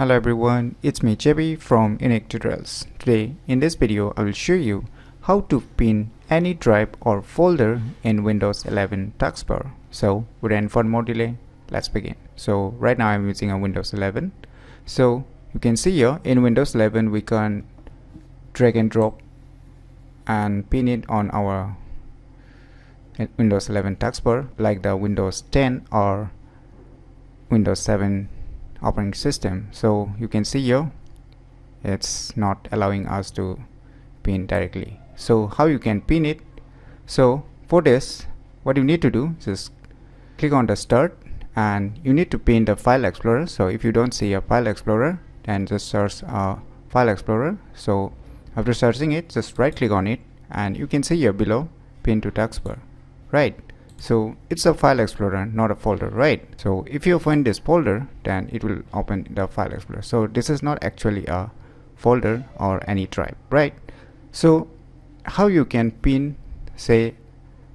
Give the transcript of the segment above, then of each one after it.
Hello everyone, it's me JB from UniqueTutorials. Today in this video I will show you how to pin any drive or folder in Windows 11 Taskbar. So without any further more delay, let's begin. So right now I'm using a Windows 11. So you can see here in Windows 11 we can drag and drop and pin it on our Windows 11 Taskbar like the Windows 10 or Windows 7 operating system. So you can see here it's not allowing us to pin directly. So how you can pin it? So for this, what you need to do is just click on the start and you need to pin the file explorer. So if you don't see a file explorer, then just search file explorer. So after searching it, just right click on it and you can see here below pin to taskbar, right? So it's a file explorer, not a folder, right? So if you find this folder, then it will open the file explorer. So this is not actually a folder or any drive, right? So how you can pin, say,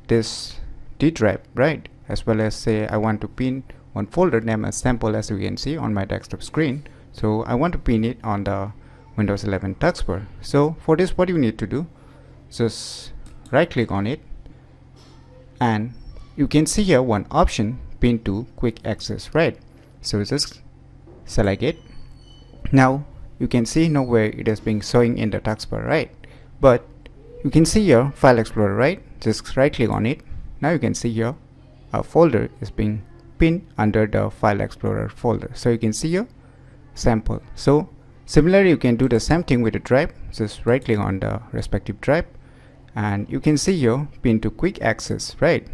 this D drive, right? As well as say I want to pin one folder name as sample, as you can see on my desktop screen. So I want to pin it on the Windows 11 taskbar. So for this, what you need to do, just right click on it and you can see here one option, pin to quick access, right? So just select it. Now you can see nowhere it is being showing in the taskbar, right? But you can see here file explorer, right? Just right click on it. Now you can see here a folder is being pinned under the file explorer folder. So you can see here sample. So similarly you can do the same thing with the drive. Just right click on the respective drive and you can see here pin to quick access, right?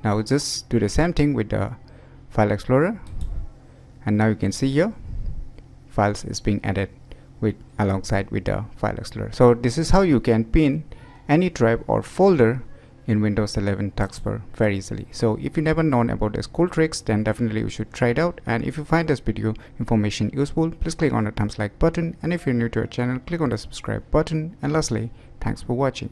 Now just do the same thing with the file explorer and now you can see here files is being added alongside with the file explorer. So this is how you can pin any drive or folder in Windows 11 taskbar very easily. So if you never known about these cool tricks, then definitely you should try it out. And if you find this video information useful, please click on the thumbs like button, and if you're new to our channel, click on the subscribe button. And lastly, thanks for watching.